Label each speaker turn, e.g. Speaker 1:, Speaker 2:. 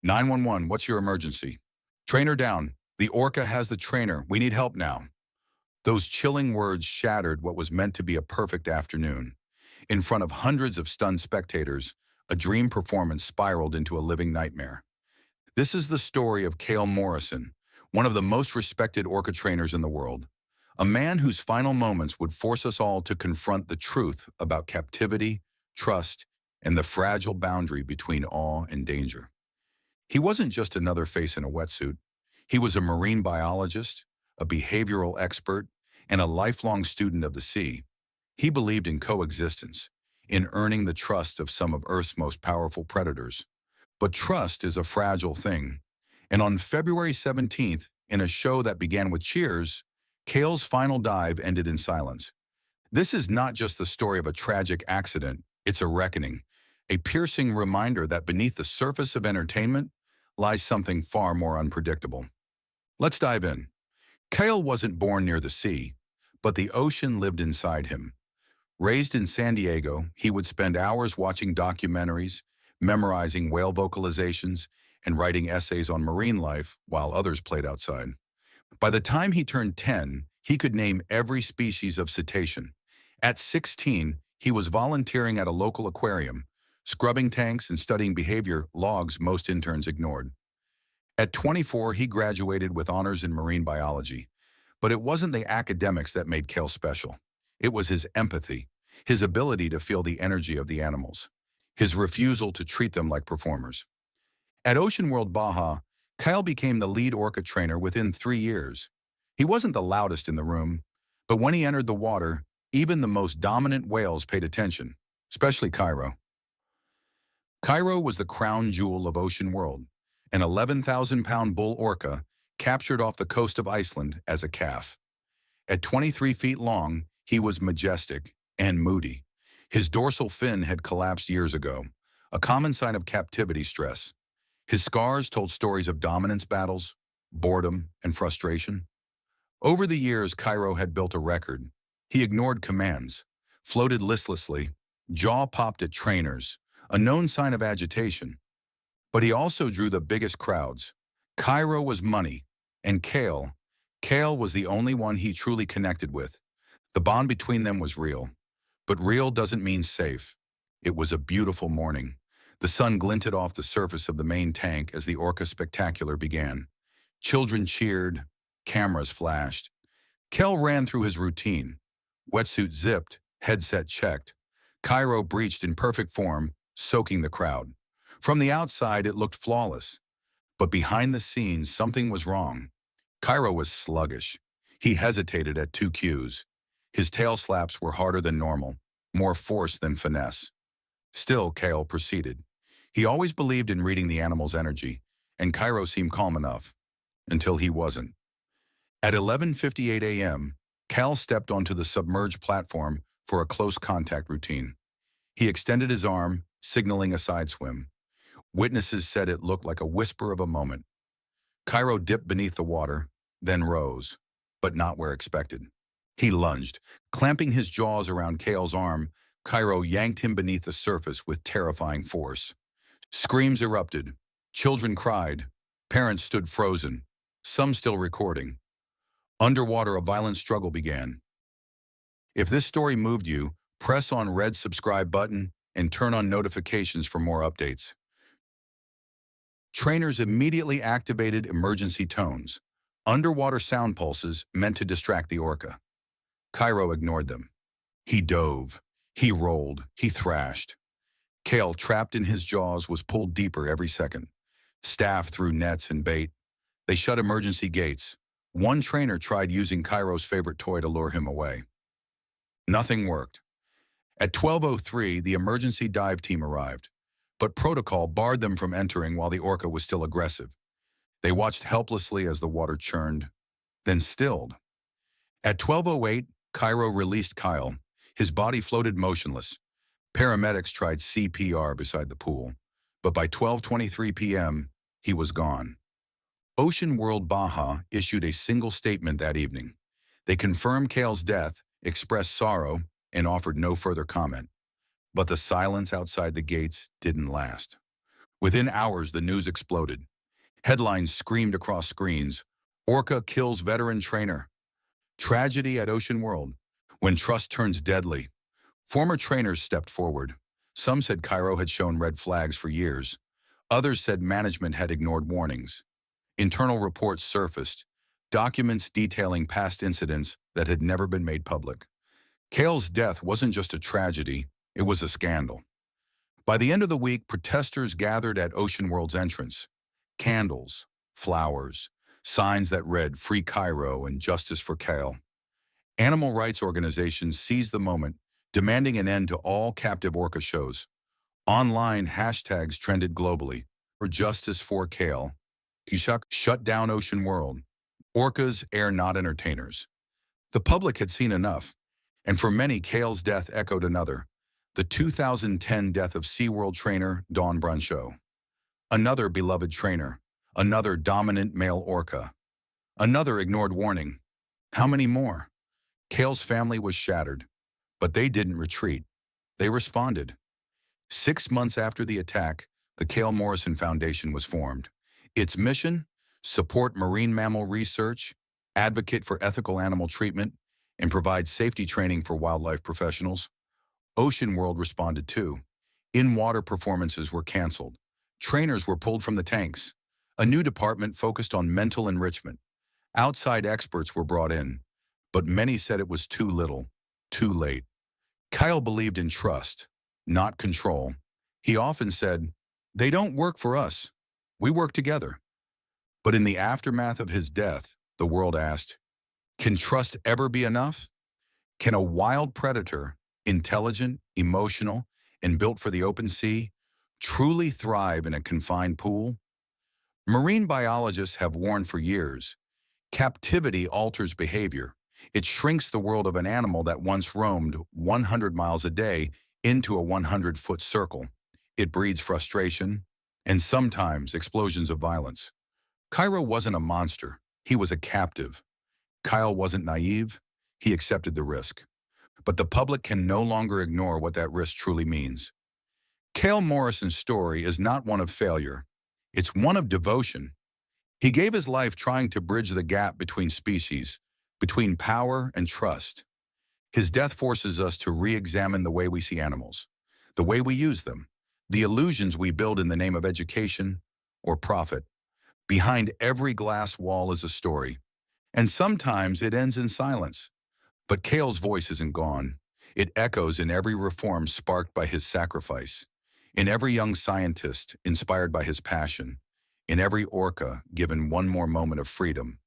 Speaker 1: 911, what's your emergency? Trainer down. The Orca has the trainer. We need help now. Those chilling words shattered what was meant to be a perfect afternoon. In front of hundreds of stunned spectators, a dream performance spiraled into a living nightmare. This is the story of Kael Morrison, one of the most respected Orca trainers in the world. A man whose final moments would force us all to confront the truth about captivity, trust, and the fragile boundary between awe and danger. He wasn't just another face in a wetsuit. He was a marine biologist, a behavioral expert, and a lifelong student of the sea. He believed in coexistence, in earning the trust of some of Earth's most powerful predators. But trust is a fragile thing. And on February 17th, in a show that began with cheers, Kael's final dive ended in silence. This is not just the story of a tragic accident, it's a reckoning, a piercing reminder that beneath the surface of entertainment lies something far more unpredictable. Let's dive in. Kael wasn't born near the sea, but the ocean lived inside him. Raised in San Diego, he would spend hours watching documentaries, memorizing whale vocalizations, and writing essays on marine life while others played outside. By the time he turned 10, he could name every species of cetacean. At 16, he was volunteering at a local aquarium, scrubbing tanks and studying behavior logs most interns ignored. At 24, he graduated with honors in marine biology. But it wasn't the academics that made Kael special. It was his empathy, his ability to feel the energy of the animals, his refusal to treat them like performers. At Ocean World Baja, Kael became the lead orca trainer within 3 years. He wasn't the loudest in the room, but when he entered the water, even the most dominant whales paid attention, especially Cairo. Cairo was the crown jewel of Ocean World, an 11,000-pound bull orca captured off the coast of Iceland as a calf. At 23 feet long, he was majestic and moody. His dorsal fin had collapsed years ago, a common sign of captivity stress. His scars told stories of dominance battles, boredom, and frustration. Over the years, Cairo had built a record. He ignored commands, floated listlessly, jaw popped at trainers, a known sign of agitation. But he also drew the biggest crowds. Cairo was money, and Kael was the only one he truly connected with. The bond between them was real. But real doesn't mean safe. It was a beautiful morning. The sun glinted off the surface of the main tank as the Orca spectacular began. Children cheered, cameras flashed. Kael ran through his routine. Wetsuit zipped, headset checked. Cairo breached in perfect form, soaking the crowd. From the outside, it looked flawless. But behind the scenes, something was wrong. Cairo was sluggish. He hesitated at 2 cues. His tail slaps were harder than normal, more force than finesse. Still, Kael proceeded. He always believed in reading the animal's energy, and Cairo seemed calm enough, until he wasn't. At 11:58 a.m., Kael stepped onto the submerged platform for a close contact routine. He extended his arm, signaling a side swim. Witnesses said it looked like a whisper of a moment. Cairo dipped beneath the water, then rose, but not where expected. He lunged. Clamping his jaws around Kael's arm, Cairo yanked him beneath the surface with terrifying force. Screams erupted. Children cried. Parents stood frozen, some still recording. Underwater, a violent struggle began. If this story moved you, press on red subscribe button and turn on notifications for more updates. Trainers immediately activated emergency tones, underwater sound pulses meant to distract the orca. Cairo ignored them. He dove, he rolled, he thrashed. Kael, trapped in his jaws, was pulled deeper every second. Staff threw nets and bait. They shut emergency gates. One trainer tried using Cairo's favorite toy to lure him away. Nothing worked. At 12:03, the emergency dive team arrived, but protocol barred them from entering while the orca was still aggressive. They watched helplessly as the water churned, then stilled. At 12:08, Cairo released Kael. His body floated motionless. Paramedics tried CPR beside the pool, but by 12:23 p.m., he was gone. Ocean World Baja issued a single statement that evening. They confirmed Kael's death, expressed sorrow, and offered no further comment. But the silence outside the gates didn't last. Within hours, the news exploded. Headlines screamed across screens. Orca kills veteran trainer. Tragedy at Ocean World. When trust turns deadly. Former trainers stepped forward. Some said Cairo had shown red flags for years. Others said management had ignored warnings. Internal reports surfaced, documents detailing past incidents that had never been made public. Kael's death wasn't just a tragedy, it was a scandal. By the end of the week, protesters gathered at Ocean World's entrance. Candles, flowers, signs that read "Free Cairo" and "Justice for Kael." Animal rights organizations seized the moment, demanding an end to all captive orca shows. Online hashtags trended globally for justice for Kael. Ishak shut down Ocean World. Orcas are not entertainers. The public had seen enough, and for many, Kael's death echoed another, the 2010 death of SeaWorld trainer Dawn Bruncho. Another beloved trainer, another dominant male orca, another ignored warning. How many more? Kael's family was shattered, but they didn't retreat. They responded. 6 months after the attack, the Kael Morrison Foundation was formed. Its mission? Support marine mammal research, advocate for ethical animal treatment, and provide safety training for wildlife professionals. Ocean World responded too. In-water performances were canceled. Trainers were pulled from the tanks. A new department focused on mental enrichment. Outside experts were brought in, but many said it was too little, too late. Kael believed in trust, not control. He often said, "They don't work for us. We work together." But in the aftermath of his death, the world asked, can trust ever be enough? Can a wild predator, intelligent, emotional, and built for the open sea, truly thrive in a confined pool? Marine biologists have warned for years, captivity alters behavior. It shrinks the world of an animal that once roamed 100 miles a day into a 100-foot circle. It breeds frustration and sometimes explosions of violence. Cairo wasn't a monster, he was a captive. Kael wasn't naive, he accepted the risk. But the public can no longer ignore what that risk truly means. Kael Morrison's story is not one of failure, it's one of devotion. He gave his life trying to bridge the gap between species, between power and trust. His death forces us to re-examine the way we see animals, the way we use them, the illusions we build in the name of education or profit. Behind every glass wall is a story, and sometimes it ends in silence. But Kael's voice isn't gone. It echoes in every reform sparked by his sacrifice, in every young scientist inspired by his passion, in every orca given one more moment of freedom.